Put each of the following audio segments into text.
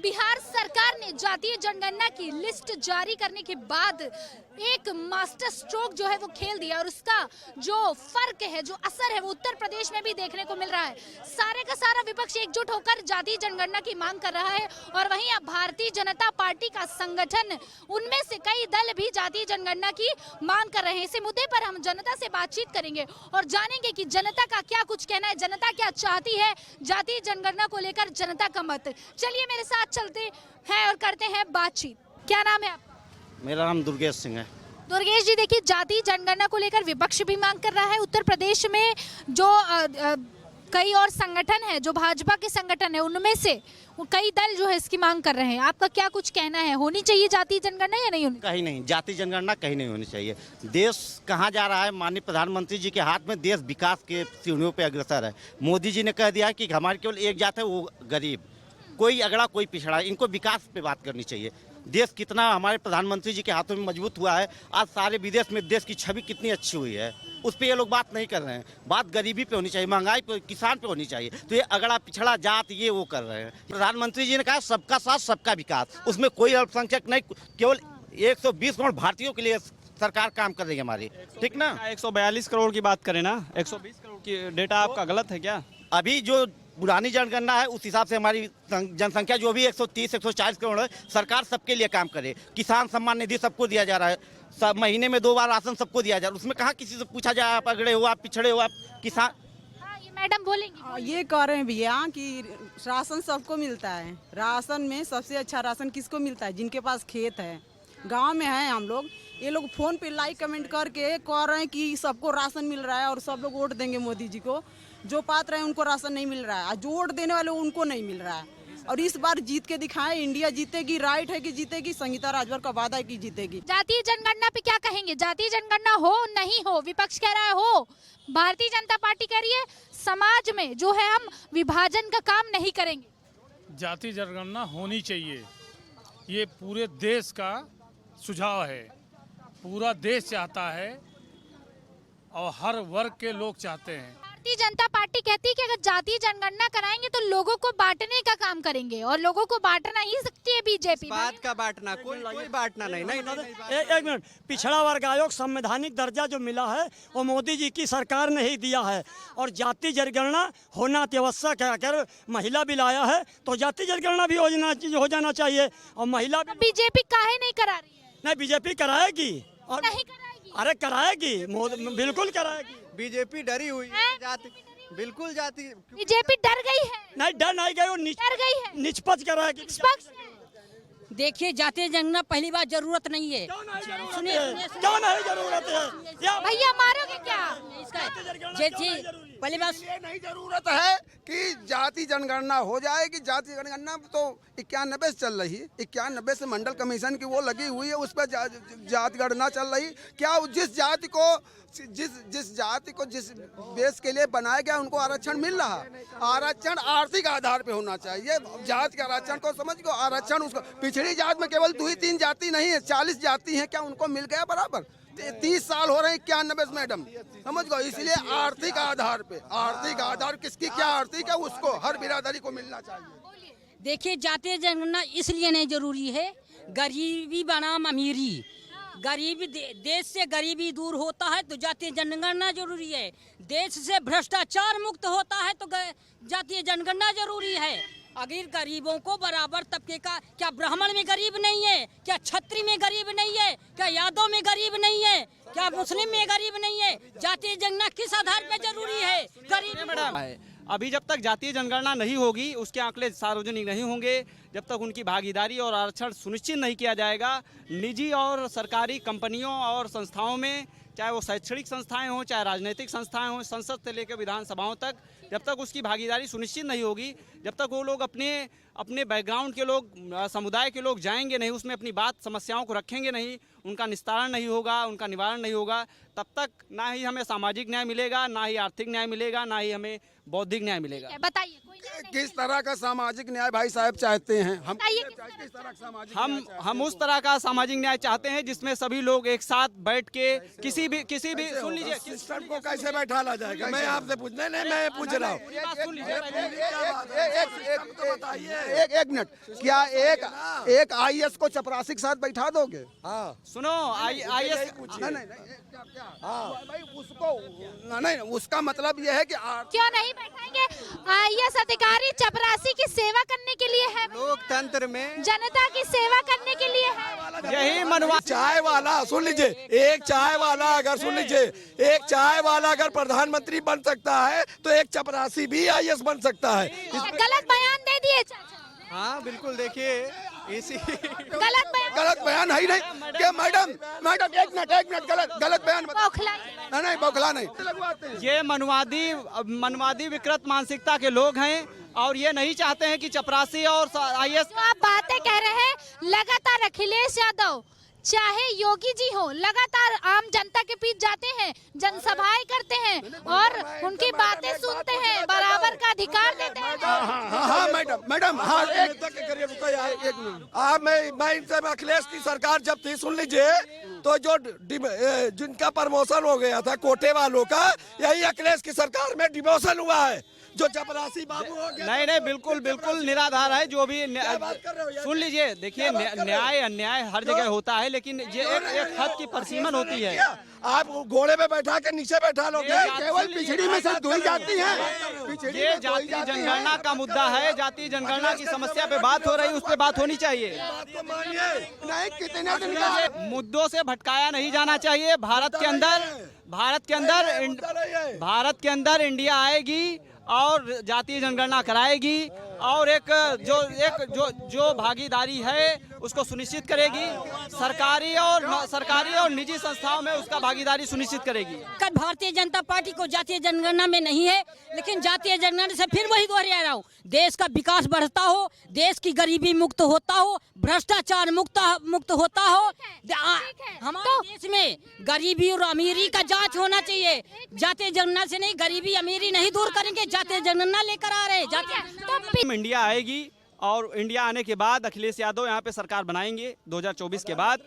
बिहार सरकार ने जातीय जनगणना की लिस्ट जारी करने के बाद एक मास्टर स्ट्रोक जो है वो खेल दिया और उसका जो फर्क है, जो असर है वो उत्तर प्रदेश में भी देखने को मिल रहा है। सारे का सारा विपक्ष एकजुट होकर जातीय जनगणना की मांग कर रहा है और वहीं अब भारतीय जनता पार्टी का संगठन, उनमें से कई दल भी जातीय जनगणना की मांग कर रहे हैं। इसी मुद्दे पर हम जनता से बातचीत करेंगे और जानेंगे कि जनता का क्या कुछ कहना है, जनता क्या चाहती है जातीय जनगणना को लेकर, जनता का मत। चलिए मेरे साथ चलते हैं और करते हैं बातचीत। क्या नाम है आपका? मेरा नाम दुर्गेश सिंह है। दुर्गेश जी, देखिए जातीय जनगणना को लेकर विपक्ष भी मांग कर रहा है। उत्तर प्रदेश में जो कई और संगठन है, जो भाजपा के संगठन है, उनमें से कई दल जो है इसकी मांग कर रहे हैं। आपका क्या कुछ कहना है, होनी चाहिए जातीय जनगणना या नहीं होनी? कहीं नहीं, जातीय जनगणना कहीं नहीं होनी चाहिए। देश कहाँ जा रहा है? माननीय प्रधानमंत्री जी के हाथ में देश विकास के सीढ़ियों पे अग्रसर है। मोदी जी ने कह दिया कि हमारी केवल एक जात है, वो गरीब। कोई अगड़ा कोई पिछड़ा, इनको विकास पे बात करनी चाहिए। देश कितना हमारे प्रधानमंत्री जी के हाथों में मजबूत हुआ है, आज सारे विदेश में देश की छवि कितनी अच्छी हुई है, उस पर ये लोग बात नहीं कर रहे हैं। बात गरीबी पे होनी चाहिए, महंगाई पे, किसान पे होनी चाहिए। तो ये अगड़ा पिछड़ा जात ये वो कर रहे हैं। प्रधानमंत्री जी ने कहा सबका साथ सबका विकास, उसमें कोई अल्पसंख्यक नहीं, केवल 120 करोड़ भारतीयों के लिए सरकार काम कर रही है हमारी, ठीक ना। 142 करोड़ की बात करें ना, 120 करोड़ की डेटा आपका गलत है क्या? अभी जो पुरानी जनगणना है उस हिसाब से हमारी जनसंख्या जो भी 130-140 करोड़ है, सरकार सबके लिए काम करे। किसान सम्मान निधि सबको दिया जा रहा है, सब महीने में 2 बार राशन सबको दिया जा रहा है। उसमें कहाँ किसी से पूछा जाए आप अगड़े हो, आप पिछड़े हो, आप किसान। हाँ, ये मैडम बोलेंगी। ये कह रहे हैं भैया कि राशन सबको मिलता है। राशन में सबसे अच्छा राशन किसको मिलता है? जिनके पास खेत है, गांव में है हम लोग। ये लोग फोन पे लाइक कमेंट करके कह रहे हैं कि सबको राशन मिल रहा है और सब लोग वोट देंगे मोदी जी को। जो पात्र है उनको राशन नहीं मिल रहा है और जो वोट देने वाले उनको नहीं मिल रहा है। और इस बार जीत के दिखाएं, इंडिया जीतेगी, राइट है कि जीतेगी, संगीता राजभर का वादा है कि जीतेगी। जातीय जनगणना पे क्या कहेंगे? जातीय जनगणना हो नहीं हो? विपक्ष कह रहा है हो, भारतीय जनता पार्टी कह रही है समाज में जो है हम विभाजन का काम नहीं करेंगे। जातीय जनगणना होनी चाहिए, ये पूरे देश का सुझाव है। पूरा देश चाहता है और हर वर्ग के लोग चाहते हैं। भारतीय जनता पार्टी कहती है कि अगर जातीय जनगणना कराएंगे तो लोगों को बांटने का काम करेंगे और लोगों को बांटना ही सकती है बीजेपी। बात का बांटना, कोई बांटना नहीं। एक मिनट, पिछड़ा वर्ग आयोग संवैधानिक दर्जा जो मिला है वो मोदी जी की सरकार ने ही दिया है और जातीय जनगणना होना अत्यावश्यक है। अगर महिला बिल आया है तो जातीय जनगणना भी हो जाना चाहिए। और महिला बीजेपी काहे नहीं करा रही है? नहीं, बीजेपी कराएगी और नहीं कराएगी। अरे कराएगी, बिल्कुल कराएगी। बीजेपी डरी हुई है जाति, बिल्कुल जाति। बीजेपी डर गई है? नहीं, डर नहीं गई, वो डर गई है, निष्पक्ष कराएगी। निष्पक्ष है। देखिए जातीय जनगणना पहली बार जरूरत नहीं है। सुनिए, क्यों नहीं जरूरत है? भैया मारोगे क्या? पहली बार ये नहीं जरूरत है कि जाति जनगणना हो जाएगी। जाति जनगणना तो 91 से चल रही है, 91 से मंडल कमीशन की वो लगी हुई है, उस पर जाति गणना चल रही। क्या जिस जाति को जिस देश के लिए बनाया गया उनको आरक्षण मिल रहा? आरक्षण आर्थिक आधार पे होना चाहिए। जाति के आरक्षण को समझ गो, आरक्षण उसको पिछड़ी जात में केवल 2-3 जाति नहीं है, 40 जाति है। क्या उनको मिल गया बराबर? 30 साल हो रहे हैं 91 मैडम, समझ गो। इसलिए आर्थिक आधार पे, आर्थिक आधार किसकी क्या आर्थिक है उसको हर बिरादरी को मिलना चाहिए। देखिए जातीय जनगणना इसलिए नहीं जरूरी है, गरीबी बनाम अमीरी। गरीबी देश से गरीबी दूर होता है तो जातीय जनगणना जरूरी है। देश से भ्रष्टाचार मुक्त होता है तो जातीय जनगणना जरूरी है। अगर गरीबों को बराबर तबके का, क्या ब्राह्मण में गरीब नहीं है? क्या क्षत्रिय में गरीब नहीं है? क्या यादव में गरीब नहीं है? क्या मुस्लिम में गरीब नहीं है? जातीय जनगणना किस आधार पे जरूरी है? गरीब अभी जब तक जातीय जनगणना नहीं होगी, उसके आंकड़े सार्वजनिक नहीं होंगे, जब तक उनकी भागीदारी और आरक्षण सुनिश्चित नहीं किया जाएगा, निजी और सरकारी कंपनियों और संस्थाओं में, चाहे वो शैक्षणिक संस्थाएं हों, चाहे राजनीतिक संस्थाएं हों, संसद से लेकर विधानसभाओं तक, जब तक उसकी भागीदारी सुनिश्चित नहीं होगी, जब तक वो लोग अपने बैकग्राउंड के लोग, समुदाय के लोग जाएंगे नहीं, उसमें अपनी बात समस्याओं को रखेंगे नहीं, उनका निस्तारण नहीं होगा, उनका निवारण नहीं होगा, तब तक ना ही हमें सामाजिक न्याय मिलेगा, ना ही आर्थिक न्याय मिलेगा, ना ही हमें बौद्धिक न्याय मिलेगा। बताइए। किस तरह का सामाजिक न्याय भाई साहब चाहते हैं हम? बताइए किस तरह का सामाजिक न्याय चाहते हम उस तरह का सामाजिक न्याय चाहते हैं जिसमें सभी लोग एक साथ बैठ के किसी भी सुन लीजिए सिस्टम को कैसे बैठा ला जाएगा? मैं आपसे पूछने नहीं, मैं पूछ रहा हूँ। एक मिनट, क्या एक आईएएस को चपरासी के साथ बैठा दोगे? हाँ सुनो आईएएस भाई उसको नहीं, उसका मतलब ये है कि क्यों नहीं बैठाएंगे? आईएएस अधिकारी चपरासी की सेवा करने के लिए है, लोकतंत्र में जनता की सेवा करने के लिए है। यही मनवा चाय वाला सुन लीजिए, एक चाय वाला अगर सुन लीजिए, एक चाय वाला अगर प्रधानमंत्री बन सकता है तो एक चपरासी भी आईएएस बन सकता है। गलत बयान दे दिए चाचा। हाँ बिल्कुल, देखिए इसी गलत बयान है ही नहीं क्या मैडम? एक मिनट, गलत बयान नहीं, बौखला नहीं। ये मनवादी विकृत मानसिकता के लोग हैं और ये नहीं चाहते हैं कि चपरासी और आईएएस। जो आप बातें कह रहे हैं, लगातार अखिलेश यादव चाहे योगी जी हो, लगातार आम जनता के बीच जाते हैं, जनसभाएं करते हैं और उनकी बातें सुनते हैं, बराबर का अधिकार देते हैं। हाँ मैडम हाँ, एक मिनट, आप मैं इनसे अखिलेश की सरकार जब थी सुन लीजिए, तो जो जिनका प्रमोशन हो गया था कोटे वालों का, यही अखिलेश की सरकार में डिमोशन हुआ है। जो चपरासी बाबू हो गया, नहीं बिल्कुल निराधार है जो भी सुन लीजिए। देखिए न्याय अन्याय हर जगह होता है, लेकिन ये एक हद की परसीमन होती है। आप घोड़े पे बैठा के नीचे बैठा लोगे, केवल पिछड़ी में से धोई जाती है। ये जाति जनगणना का मुद्दा है, जाति जनगणना की समस्या पे बात हो रही है, उस पे बात होनी चाहिए। नहीं, कितने दिन का मुद्दों से भटकाया नहीं जाना चाहिए। भारत के अंदर इंडिया आएगी और जातीय जनगणना कराएगी और एक जो भागीदारी है उसको सुनिश्चित करेगी। सरकारी और निजी संस्थाओं में उसका भागीदारी सुनिश्चित करेगी। भारतीय जनता पार्टी को जातीय जनगणना में नहीं है, लेकिन जातीय जनगणना से फिर वही दोहरा रहा हूँ, देश का विकास बढ़ता हो, देश की गरीबी मुक्त होता हो, भ्रष्टाचार मुक्त होता हो। हमारे देश में गरीबी और अमीरी का जांच होना चाहिए। जातीय जनगणना से नहीं, गरीबी अमीरी नहीं दूर करेंगे, जातीय जनगणना लेकर आ रहे हैं। इंडिया आएगी और इंडिया आने के बाद अखिलेश यादव यहाँ पे सरकार बनाएंगे 2024 के बाद।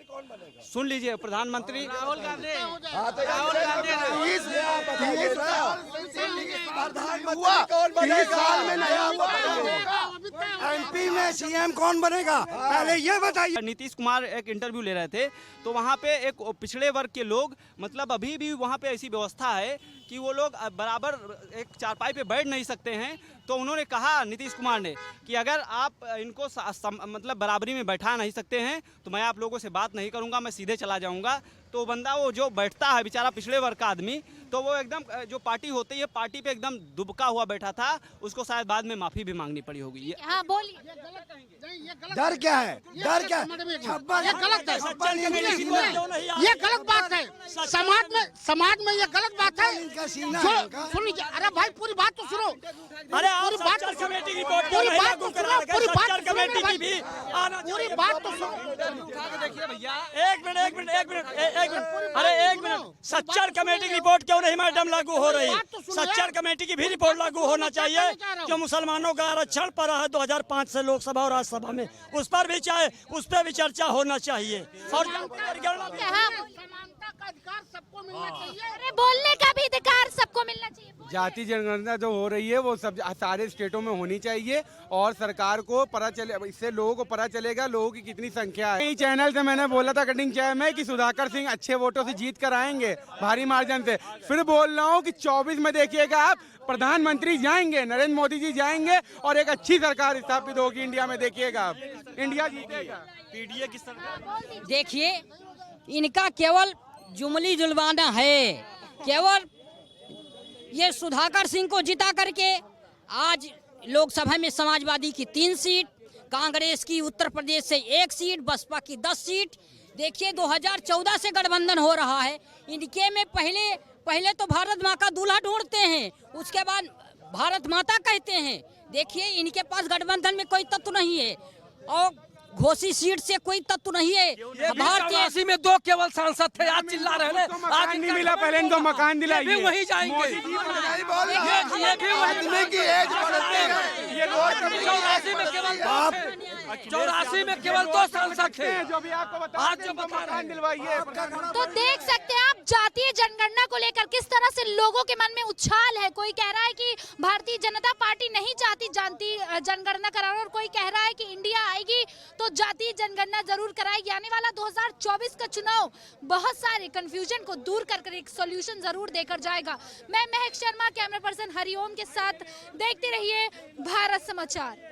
सुन लीजिए, प्रधानमंत्री राहुल गांधी एमपी में सीएम कौन बनेगा, पहले ये बताइए। नीतीश कुमार एक इंटरव्यू ले रहे थे, तो वहाँ पे एक पिछड़े वर्ग के लोग, मतलब अभी भी वहाँ पे ऐसी व्यवस्था है कि वो लोग बराबर एक चारपाई पे बैठ नहीं सकते हैं। तो उन्होंने कहा, नीतीश कुमार ने, कि अगर आप इनको मतलब बराबरी में बैठा नहीं सकते हैं तो मैं आप लोगों से बात नहीं करूंगा, मैं सीधे चला जाऊंगा। तो बंदा वो जो बैठता है बेचारा पिछड़े वर्ग का आदमी, तो वो एकदम जो पार्टी होती है पार्टी पे एकदम दुबका हुआ बैठा था, उसको शायद बाद में माफी भी मांगनी पड़ी होगी। हाँ बोलिए। डर क्या है? डर क्या? ये गलत है, ये गलत बात है। समाज में ये गलत बात है। सुन लीजिए, अरे भाई पूरी बात तो सुनो। अरे पूरी बात तो कमेटी की रिपोर्ट पूरी बात तो सुनो, पूरी बात कमेटी की भी पूरी बात तो सुनो। देखिए भैया, एक मिनट, अरे एक मिनट, सच्चर कमेटी की रिपोर्ट क्यों नहीं मैडम लागू हो रही? सच्चर कमेटी की भी रिपोर्ट लागू होना चाहिए। जो मुसलमानों का आरक्षण पर है 2005 से लोकसभा और राज्यसभा में, उस पर भी चर्चा होना चाहिए। और समानता का अधिकार सबको मिलना चाहिए। अरे बोलने का भी अधिकार सबको मिलना चाहिए। जाति जनगणना जो हो रही है वो सब सारे स्टेटों में होनी चाहिए और सरकार को पता चले, इससे लोगों को पता चलेगा लोगों की कितनी संख्या है। चैनल से मैंने बोला था कटिंग चाय में कि सुधाकर सिंह अच्छे वोटों से जीत कर आएंगे भारी मार्जिन से। फिर बोल रहा हूँ कि 24 में देखिएगा आप, प्रधानमंत्री जाएंगे, नरेंद्र मोदी जी जाएंगे और एक अच्छी सरकार स्थापित होगी इंडिया में। देखिएगा आप, इंडिया जीतेगा। पीडीए की सरकार। देखिए, इनका केवल जुमली जुलवाना है। केवल ये सुधाकर सिंह को जिता करके आज लोकसभा में समाजवादी की 3 सीट, कांग्रेस की उत्तर प्रदेश से 1 सीट, बसपा की 10 सीट। देखिए 2014 से गठबंधन हो रहा है। इनके में पहले तो भारत माँ का दूल्हा ढूंढते हैं, उसके बाद भारत माता कहते हैं। देखिए इनके पास गठबंधन में कोई तत्व नहीं है। और घोषित सीट से कोई तत्व नहीं है। भारतीय में 2 केवल सांसद थे, आज चिल्ला रहे हैं। आज नहीं मिला, पहले इनको मकान दिलाइए, वही जाएंगे। ये रोड 84 में केवल 2 सांसद थे, जो भी आपको बता आज जो मकान दिलवाइए। तो देख सकते हैं आप जातीय जनगणना को लेकर किस तरह से लोगों के मन में उछाल है। कोई कह रहा है कि भारतीय जनता पार्टी नहीं चाहती जनगणना कराना, और कोई कह रहा है कि इंडिया आएगी तो जातीय जनगणना जरूर कराएगी। आने वाला 2024 का चुनाव बहुत सारे कंफ्यूजन को दूर कर एक सॉल्यूशन जरूर देकर जाएगा। मैं महक शर्मा, कैमरा पर्सन हरिओम के साथ, देखते रहिए भारत समाचार।